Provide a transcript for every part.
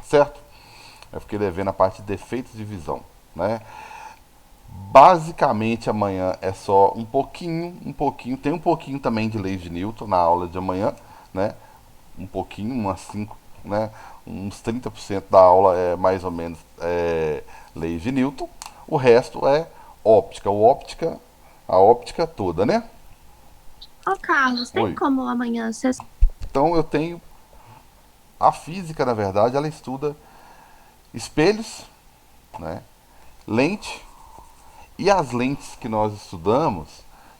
certo? Eu fiquei devendo a parte de defeitos de visão, né? Basicamente amanhã é só tem um pouquinho também de lei de Newton na aula de amanhã, né? Um pouquinho, umas 5, né? Uns 30% da aula é mais ou menos lei de Newton. O resto é óptica, a óptica toda, né? Ô, Carlos, tem Oi. como amanhã vocês... Então eu tenho a física, na verdade, ela estuda espelhos, né? Lente. E as lentes que nós estudamos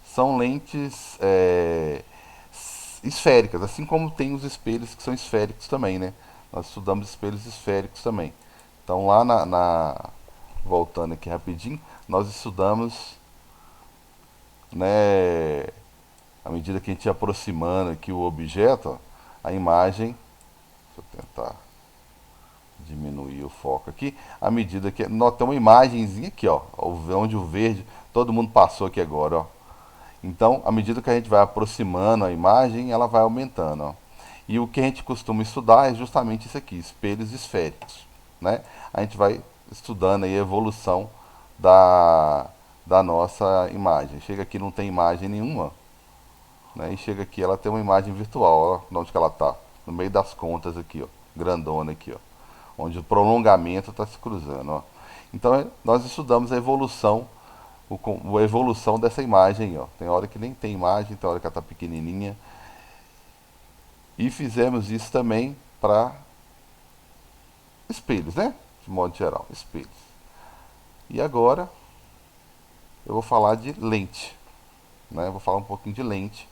são lentes esféricas, assim como tem os espelhos que são esféricos também, né? Nós estudamos espelhos esféricos também. Então lá voltando aqui rapidinho, nós estudamos, né, à medida que a gente ia aproximando aqui o objeto, ó, a imagem, deixa eu tentar diminuir o foco aqui, à medida que nós temos uma imagenzinha aqui, ó, onde o verde, todo mundo passou aqui agora, ó. Então, à medida que a gente vai aproximando a imagem, ela vai aumentando, ó. E o que a gente costuma estudar é justamente isso aqui, espelhos esféricos, né? A gente vai estudando aí a evolução da, da nossa imagem. Chega aqui não tem imagem nenhuma, né? E chega aqui ela tem uma imagem virtual, ó, onde que ela tá, no meio das contas aqui, ó, grandona aqui, ó, onde o prolongamento está se cruzando, ó. Então, nós estudamos a evolução dessa imagem, ó. Tem hora que nem tem imagem, tem hora que ela tá pequenininha. E fizemos isso também para espelhos, né? De modo geral, espelhos. E agora eu vou falar de lente, né? Eu vou falar um pouquinho de lente.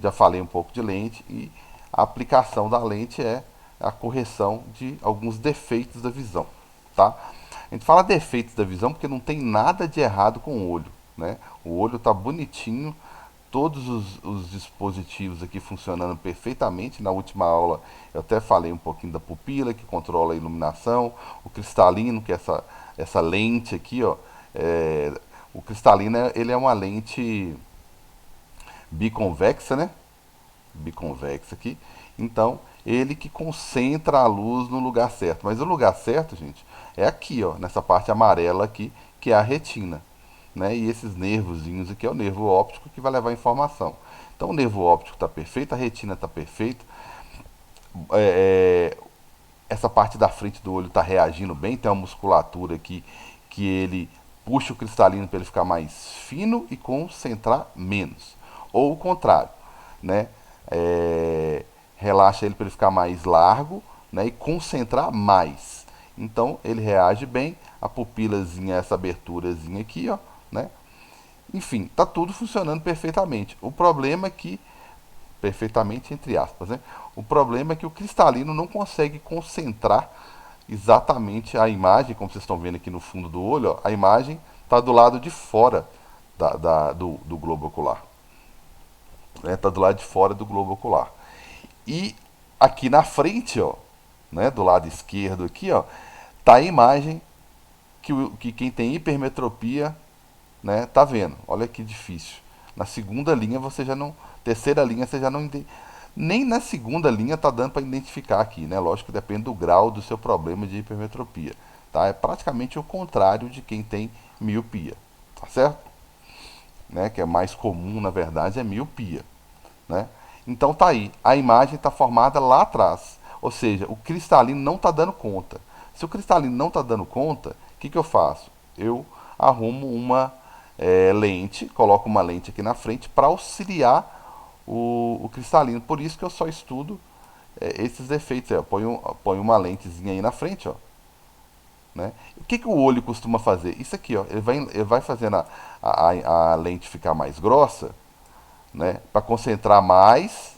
Já falei um pouco de lente e a aplicação da lente é a correção de alguns defeitos da visão, tá? A gente fala defeitos da visão porque não tem nada de errado com o olho, né? O olho tá bonitinho, todos os dispositivos aqui funcionando perfeitamente. Na última aula eu até falei um pouquinho da pupila, que controla a iluminação, o cristalino, que é essa lente aqui, ó. É, o cristalino ele é uma lente biconvexa, né? Biconvexa aqui. Então, ele que concentra a luz no lugar certo. Mas o lugar certo, gente, é aqui, ó, nessa parte amarela aqui, que é a retina, né? E esses nervozinhos aqui é o nervo óptico que vai levar a informação. Então, o nervo óptico está perfeito, a retina está perfeita, é, essa parte da frente do olho está reagindo bem, tem uma musculatura aqui que ele puxa o cristalino para ele ficar mais fino e concentrar menos. Ou o contrário, né? Relaxa ele para ele ficar mais largo, né? E concentrar mais. Então ele reage bem, a pupilazinha, essa aberturazinha aqui, ó, né? Enfim, tá tudo funcionando perfeitamente. O problema é que perfeitamente entre aspas, né? O problema é que o cristalino não consegue concentrar exatamente a imagem, como vocês estão vendo aqui no fundo do olho, ó, a imagem está do lado de fora do globo ocular, né? Está do lado de fora do globo ocular. E aqui na frente, ó, né, do lado esquerdo aqui, ó, tá a imagem que quem tem hipermetropia, né, tá vendo. Olha que difícil. Na segunda linha você já não, terceira linha você já não nem na segunda linha tá dando para identificar aqui, né? Lógico que depende do grau do seu problema de hipermetropia, tá? É praticamente o contrário de quem tem miopia, tá certo? Né? Que é mais comum, na verdade, é miopia, né? Então tá aí, a imagem está formada lá atrás, ou seja, o cristalino não está dando conta. Se o cristalino não está dando conta, o que eu faço? Eu arrumo uma lente, coloco uma lente aqui na frente para auxiliar o cristalino. Por isso que eu só estudo esses defeitos. Eu ponho uma lentezinha aí na frente, ó, né? O que o olho costuma fazer? Isso aqui, ó, ele vai fazendo a lente ficar mais grossa, né, para concentrar mais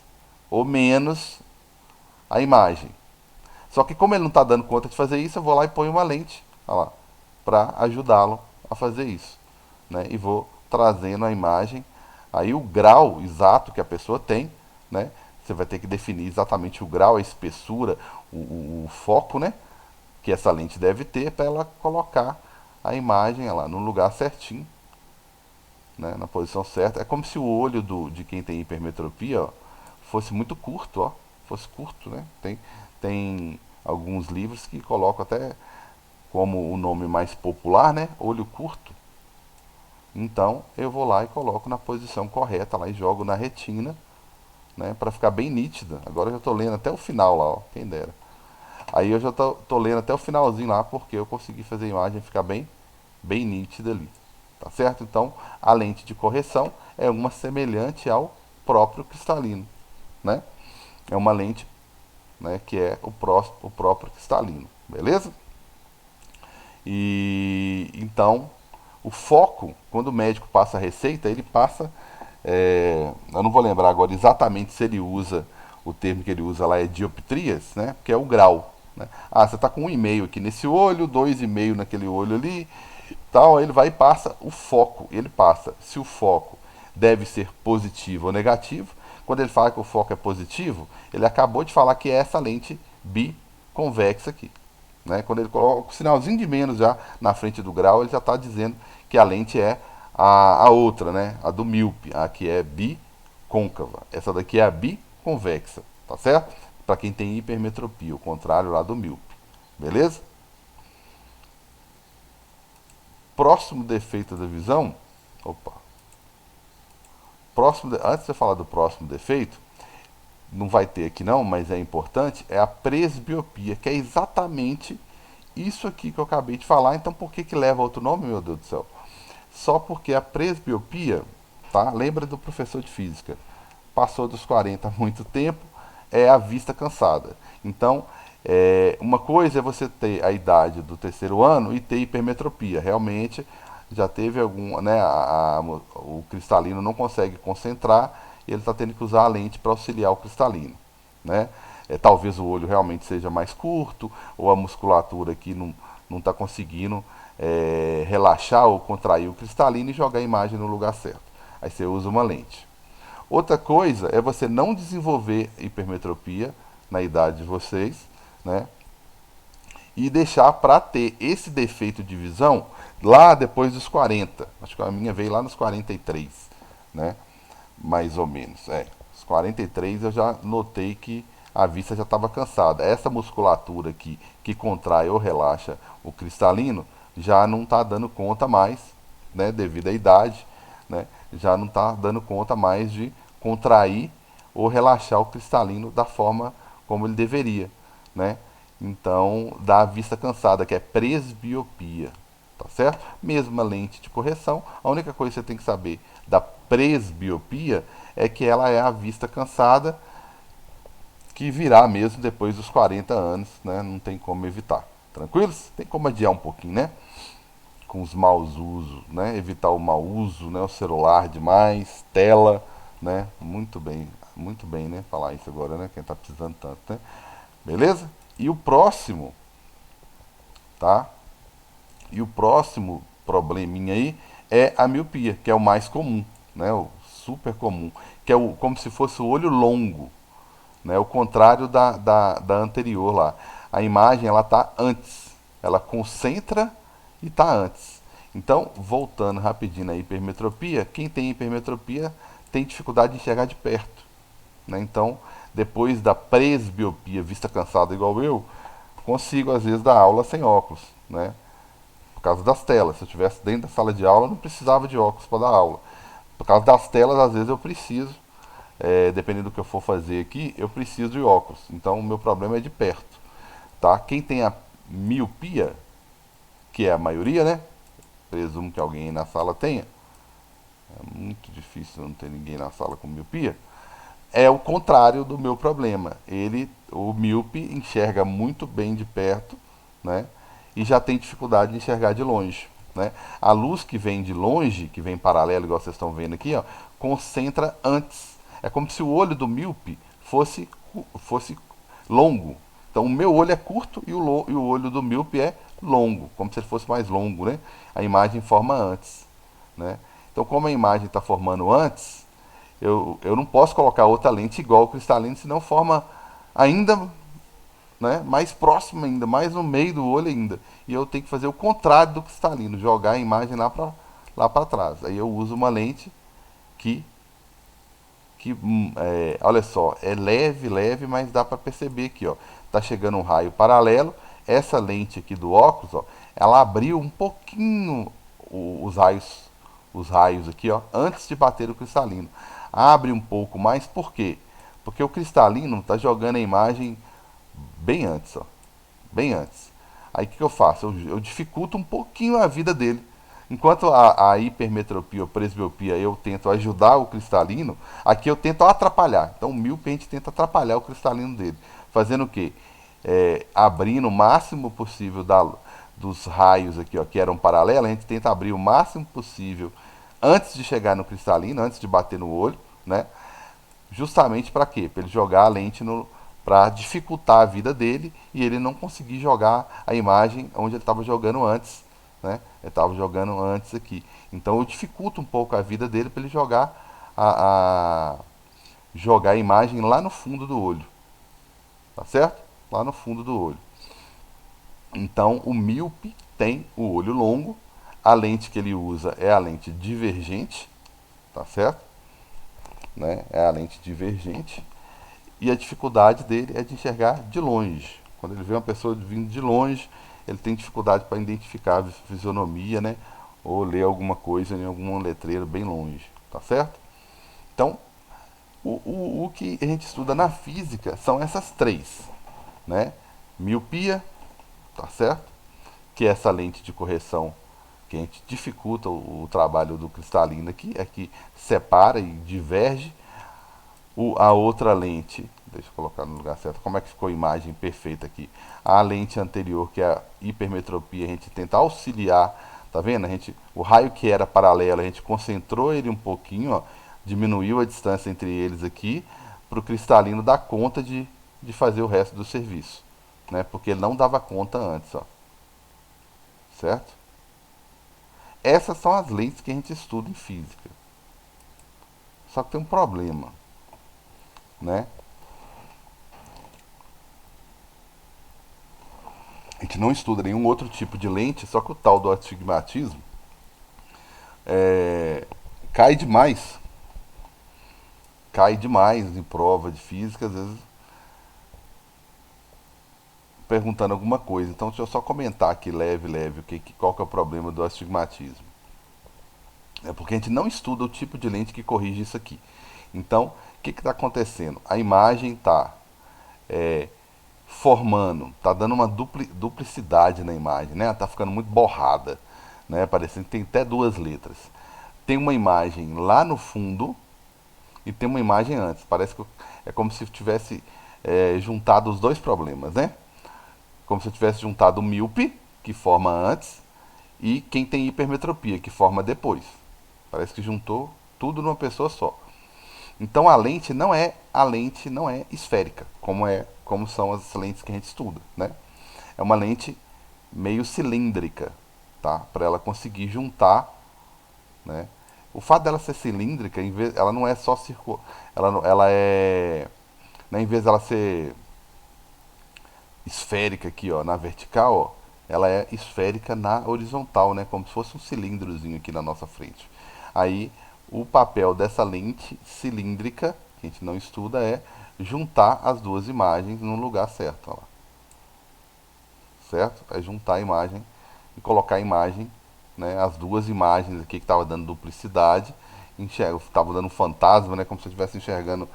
ou menos a imagem. Só que como ele não está dando conta de fazer isso, eu vou lá e ponho uma lente, para ajudá-lo a fazer isso, né? E vou trazendo a imagem, aí o grau exato que a pessoa tem, né? Você vai ter que definir exatamente o grau, a espessura, o foco, né? Que essa lente deve ter para ela colocar a imagem lá no lugar certinho, né, na posição certa. É como se o olho de quem tem hipermetropia, ó, fosse muito curto, ó, fosse curto, né? Tem alguns livros que colocam até como o nome mais popular, né? Olho curto. Então eu vou lá e coloco na posição correta lá e jogo na retina, né? Para ficar bem nítida. Agora eu já estou lendo até o final lá, ó, quem dera. Aí eu já tô lendo até o finalzinho lá porque eu consegui fazer a imagem ficar bem nítida ali. Tá certo? Então a lente de correção é uma semelhante ao próprio cristalino, né? É uma lente, né, que é o próprio cristalino, beleza? E então o foco, quando o médico passa a receita, ele passa. Eu não vou lembrar agora exatamente se ele usa, o termo que ele usa lá é dioptrias, né? Que é o grau. Né? Ah, você está com 1,5 aqui nesse olho, 2,5 naquele olho ali, tal. Aí ele vai e passa o foco. Ele passa se o foco deve ser positivo ou negativo. Quando ele fala que o foco é positivo, ele acabou de falar que é essa lente biconvexa aqui. Né? Quando ele coloca o sinalzinho de menos já na frente do grau, ele já está dizendo que a lente é a outra, né? A do míope, a que é bicôncava. Essa daqui é a biconvexa, tá certo? Para quem tem hipermetropia, o contrário lá do míope. Beleza? Próximo defeito da visão. Opa. Antes de eu falar do próximo defeito, não vai ter aqui não, mas é importante, é a presbiopia, que é exatamente isso aqui que eu acabei de falar. Então por que leva outro nome, meu Deus do céu? Só porque a presbiopia, tá? Lembra do professor de física, passou dos 40 há muito tempo, é a vista cansada. Então, uma coisa é você ter a idade do terceiro ano e ter hipermetropia. Realmente, já teve algum, né, o cristalino não consegue concentrar e ele está tendo que usar a lente para auxiliar o cristalino, né? Talvez o olho realmente seja mais curto ou a musculatura aqui não está conseguindo relaxar ou contrair o cristalino e jogar a imagem no lugar certo. Aí você usa uma lente. Outra coisa é você não desenvolver hipermetropia na idade de vocês, né? E deixar para ter esse defeito de visão lá depois dos 40. Acho que a minha veio lá nos 43, né? Mais ou menos. Os 43 eu já notei que a vista já estava cansada. Essa musculatura aqui que contrai ou relaxa o cristalino já não está dando conta mais, né, devido à idade, né, já não está dando conta mais de contrair ou relaxar o cristalino da forma como ele deveria, né? Então, dá a vista cansada, que é presbiopia, tá certo? Mesma lente de correção, a única coisa que você tem que saber da presbiopia é que ela é a vista cansada que virá mesmo depois dos 40 anos, né? Não tem como evitar. Tranquilos? Tem como adiar um pouquinho, né? Com os maus usos, né? Evitar o mau uso, né? O celular demais, tela, né? Muito bem, né? Falar isso agora, né? Quem tá precisando tanto, né? Beleza? E o próximo, tá? E o próximo probleminha aí é a miopia, que é o mais comum, né? O super comum, que é como se fosse o olho longo, né? O contrário da anterior lá. A imagem ela tá antes, ela concentra e tá antes. Então, voltando rapidinho na hipermetropia, quem tem hipermetropia tem dificuldade de enxergar de perto, né? Então, depois da presbiopia, vista cansada igual eu, consigo às vezes dar aula sem óculos, né? Por causa das telas. Se eu estivesse dentro da sala de aula, eu não precisava de óculos para dar aula. Por causa das telas, às vezes eu preciso. Dependendo do que eu for fazer aqui, eu preciso de óculos. Então o meu problema é de perto. Tá? Quem tem a miopia, que é a maioria, né? Presumo que alguém aí na sala tenha. É muito difícil não ter ninguém na sala com miopia. É o contrário do meu problema. O míope enxerga muito bem de perto, né? E já tem dificuldade de enxergar de longe, né? A luz que vem de longe, que vem paralelo, igual vocês estão vendo aqui, ó, concentra antes. É como se o olho do míope fosse longo. Então o meu olho é curto e o olho do míope é longo, como se ele fosse mais longo, né? A imagem forma antes, né? Então como a imagem está formando antes, eu não posso colocar outra lente igual ao cristalino, senão forma ainda, né, mais próximo ainda, mais no meio do olho ainda. E eu tenho que fazer o contrário do cristalino, jogar a imagem lá para trás. Aí eu uso uma lente que, que, olha só, é leve, leve, mas dá para perceber aqui, ó, tá chegando um raio paralelo. Essa lente aqui do óculos, ó, ela abriu um pouquinho os raios aqui, ó, antes de bater o cristalino. Abre um pouco mais, por quê? Porque o cristalino está jogando a imagem bem antes, ó, bem antes. Aí o que eu faço? Eu dificulto um pouquinho a vida dele. Enquanto a hipermetropia ou presbiopia eu tento ajudar o cristalino, aqui eu tento atrapalhar. Então o míope a gente tenta atrapalhar o cristalino dele. Fazendo o quê? Abrindo o máximo possível dos raios aqui, ó, que eram paralelos, a gente tenta abrir o máximo possível antes de chegar no cristalino, antes de bater no olho, né? Justamente para quê? Para ele jogar a lente no, para dificultar a vida dele e ele não conseguir jogar a imagem onde ele estava jogando antes, né? Ele estava jogando antes aqui. Então eu dificulto um pouco a vida dele para ele jogar a imagem lá no fundo do olho, tá certo? Lá no fundo do olho. Então o míope tem o olho longo, a lente que ele usa é a lente divergente, tá certo? Né? É a lente divergente. E a dificuldade dele é de enxergar de longe. Quando ele vê uma pessoa vindo de longe, ele tem dificuldade para identificar a fisionomia, né? Ou ler alguma coisa em algum letreiro bem longe, tá certo? Então, o que a gente estuda na física são essas três, né? Miopia, tá certo? Que é essa lente de correção que a gente dificulta o trabalho do cristalino aqui, é que separa e diverge. A outra lente, deixa eu colocar no lugar certo, como é que ficou a imagem perfeita aqui? A lente anterior, que é a hipermetropia, a gente tenta auxiliar, tá vendo? O raio que era paralelo, a gente concentrou ele um pouquinho, ó, diminuiu a distância entre eles aqui, para o cristalino dar conta de fazer o resto do serviço, né? Porque ele não dava conta antes, ó, certo? Essas são as lentes que a gente estuda em física. Só que tem um problema, né? A gente não estuda nenhum outro tipo de lente, só que o tal do astigmatismo cai demais. Cai demais em prova de física, às vezes perguntando alguma coisa. Então deixa eu só comentar aqui leve, leve, qual que é o problema do astigmatismo. É porque a gente não estuda o tipo de lente que corrige isso aqui. Então, o que está acontecendo? A imagem está formando, tá dando uma duplicidade na imagem, né? Tá ficando muito borrada, né? Parecendo que tem até duas letras. Tem uma imagem lá no fundo e tem uma imagem antes. Parece que é como se tivesse juntado os dois problemas, né? Como se eu tivesse juntado o míope, que forma antes, e quem tem hipermetropia, que forma depois. Parece que juntou tudo numa pessoa só. Então a lente não é esférica, como são as lentes que a gente estuda, né? É uma lente meio cilíndrica, tá? Para ela conseguir juntar, né? O fato dela ser cilíndrica, ela não é só circular, ela é, né, em vez dela ser esférica aqui, ó, na vertical, ó, ela é esférica na horizontal, né? Como se fosse um cilindrozinho aqui na nossa frente. Aí o papel dessa lente cilíndrica, que a gente não estuda, é juntar as duas imagens no lugar certo, ó lá. Certo? É juntar a imagem e colocar a imagem, né, as duas imagens aqui que estava dando duplicidade, estava dando um fantasma, né, como se eu estivesse enxergando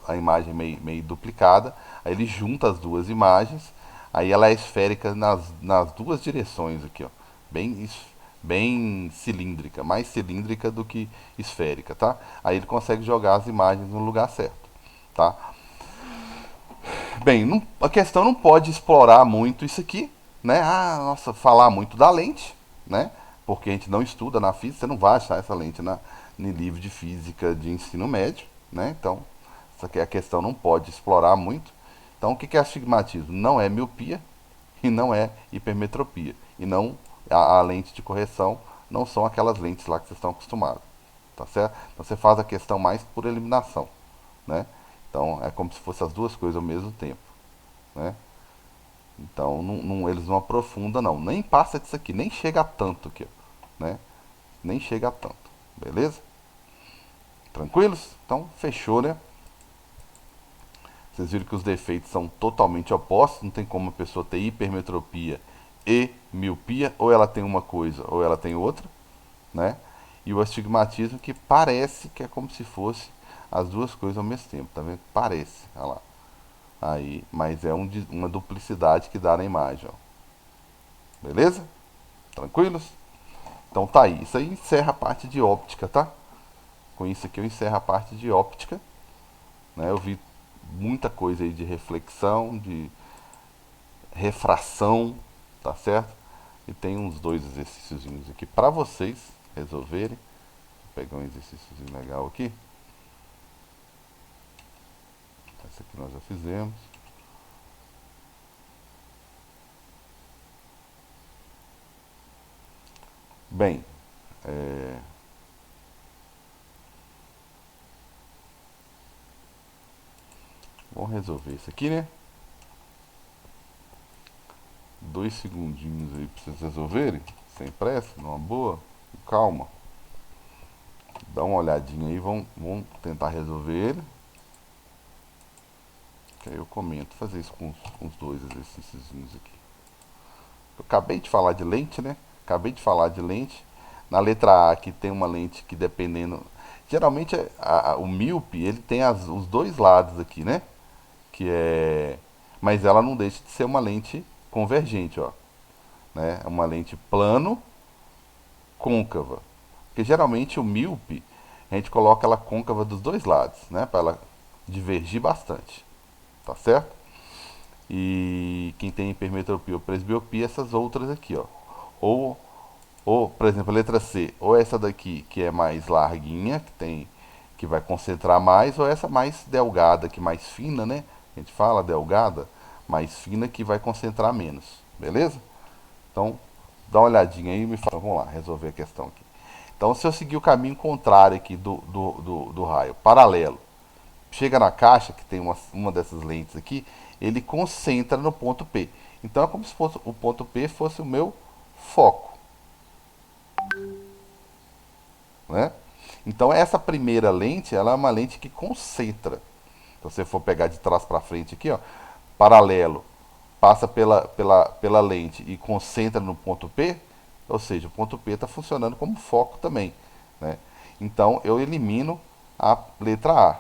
a imagem meio duplicada. Aí ele junta as duas imagens, aí ela é esférica nas duas direções aqui, ó, bem cilíndrica, mais cilíndrica do que esférica, tá? Aí ele consegue jogar as imagens no lugar certo, tá? Bem, a questão não pode explorar muito isso aqui, né? Ah, nossa, falar muito da lente, né? Porque a gente não estuda na física, você não vai achar essa lente no livro de física de ensino médio, né? Então, essa aqui a questão não pode explorar muito. Então, o que é astigmatismo? Não é miopia e não é hipermetropia. E não a lente de correção não são aquelas lentes lá que vocês estão acostumados, tá certo? Então, você faz a questão mais por eliminação, né? Então, é como se fossem as duas coisas ao mesmo tempo, né? Então, eles não aprofundam, não. Nem passa disso aqui, nem chega a tanto aqui, né? Nem chega a tanto, beleza? Tranquilos? Então, fechou, né? Vocês viram que os defeitos são totalmente opostos, não tem como a pessoa ter hipermetropia e miopia, ou ela tem uma coisa ou ela tem outra, né? E o astigmatismo que parece que é como se fosse as duas coisas ao mesmo tempo, tá vendo? Parece, olha lá. Aí, mas é uma duplicidade que dá na imagem, ó. Beleza? Tranquilos? Então tá aí. Isso aí encerra a parte de óptica, tá? Com isso aqui eu encerro a parte de óptica, né? Eu vi muita coisa aí de reflexão, de refração, tá certo? E tem uns dois exercíciozinhos aqui para vocês resolverem. Vou pegar um exercíciozinho legal aqui. Esse aqui nós já fizemos. Bem, vamos resolver isso aqui, né? 2 segundinhos aí para vocês resolverem, sem pressa, numa boa, com calma. Dá uma olhadinha aí, vamos tentar resolver ele. Que aí eu comento, fazer isso com os dois exercícios aqui. Eu acabei de falar de lente, né? Acabei de falar de lente. Na letra A aqui tem uma lente que dependendo... Geralmente o míope, ele tem os dois lados aqui, né? Que é... Mas ela não deixa de ser uma lente convergente, ó. Né? É uma lente plano côncava. Porque geralmente o míope, a gente coloca ela côncava dos dois lados, né? Para ela divergir bastante. Tá certo? E quem tem hipermetropia ou presbiopia, essas outras aqui, ó. Ou, por exemplo, a letra C, ou essa daqui que é mais larguinha, que vai concentrar mais, ou essa mais delgada, que mais fina, né? A gente fala delgada, mais fina que vai concentrar menos. Beleza? Então, dá uma olhadinha aí e me fala. Vamos lá, resolver a questão aqui. Então, se eu seguir o caminho contrário aqui do raio, paralelo, chega na caixa, que tem uma dessas lentes aqui, ele concentra no ponto P. Então é como se fosse, o ponto P fosse o meu foco. Né? Então essa primeira lente, ela é uma lente que concentra. Então, se você for pegar de trás para frente aqui, ó, paralelo, passa pela lente e concentra no ponto P, ou seja, o ponto P está funcionando como foco também. Né? Então eu elimino a letra A,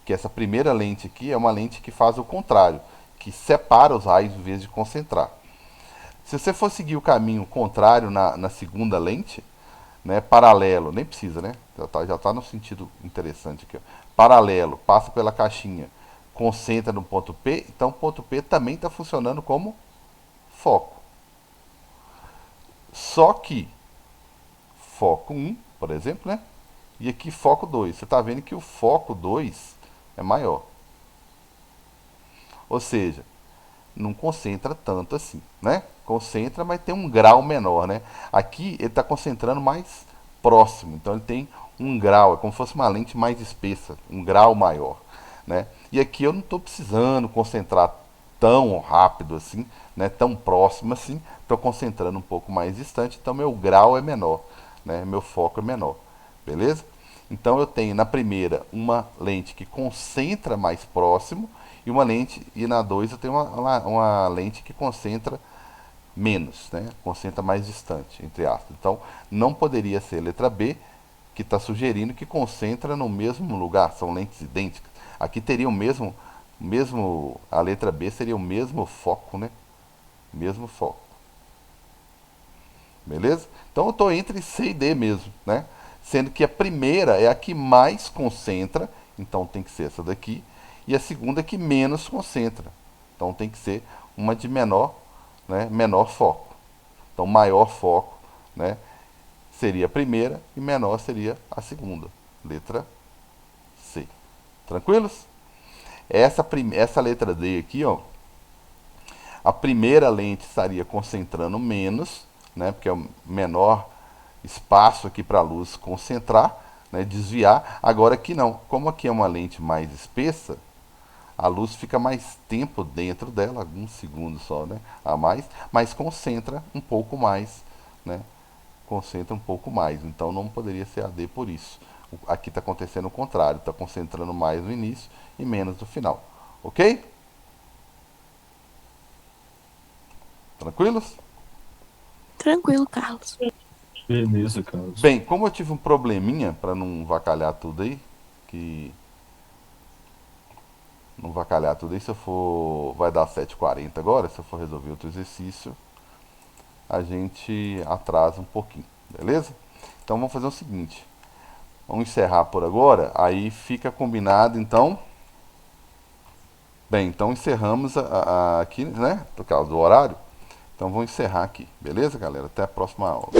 que essa primeira lente aqui é uma lente que faz o contrário, que separa os raios em vez de concentrar. Se você for seguir o caminho contrário na segunda lente, né, paralelo, nem precisa, né? Já tá no sentido interessante aqui. Ó. Paralelo, passa pela caixinha, concentra no ponto P, então o ponto P também está funcionando como foco. Só que foco 1, por exemplo, né? E aqui foco 2. Você está vendo que o foco 2 é maior. Ou seja, não concentra tanto assim, né? Concentra, mas tem um grau menor, né? Aqui ele está concentrando mais próximo, então ele tem um grau, é como se fosse uma lente mais espessa, um grau maior, né? E aqui eu não estou precisando concentrar tão rápido assim, né? Tão próximo assim, estou concentrando um pouco mais distante, então meu grau é menor, né? Meu foco é menor, beleza? Então eu tenho na primeira uma lente que concentra mais próximo e uma lente, e na 2 eu tenho uma lente que concentra menos, né? Concentra mais distante, entre aspas. Então não poderia ser a letra B, que está sugerindo que concentra no mesmo lugar, são lentes idênticas. Aqui teria o mesmo, a letra B seria o mesmo foco, né? Mesmo foco. Beleza? Então eu estou entre C e D mesmo, né? Sendo que a primeira é a que mais concentra, então tem que ser essa daqui, e a segunda é que menos concentra, então tem que ser uma de menor, né, menor foco. Então maior foco, né, seria a primeira e menor seria a segunda, letra C. Tranquilos? Essa letra D aqui, ó, a primeira lente estaria concentrando menos, né, porque é o menor espaço aqui para a luz concentrar, né, desviar. Agora aqui não, como aqui é uma lente mais espessa, a luz fica mais tempo dentro dela, alguns segundos só, né, a mais, mas concentra um pouco mais, né, concentra um pouco mais. Então não poderia ser AD por isso. Aqui está acontecendo o contrário, está concentrando mais no início e menos no final. Ok? Tranquilos? Tranquilo, Carlos. Beleza, Carlos. Bem, como eu tive um probleminha, para não vacalhar tudo aí, que não vacalhar tudo aí, se eu for, vai dar 7h40 agora, se eu for resolver outro exercício, a gente atrasa um pouquinho, beleza? Então vamos fazer o seguinte, vamos encerrar por agora, aí fica combinado então. Bem, então encerramos aqui, né, por causa do horário. Então vou encerrar aqui, beleza, galera? Até a próxima aula.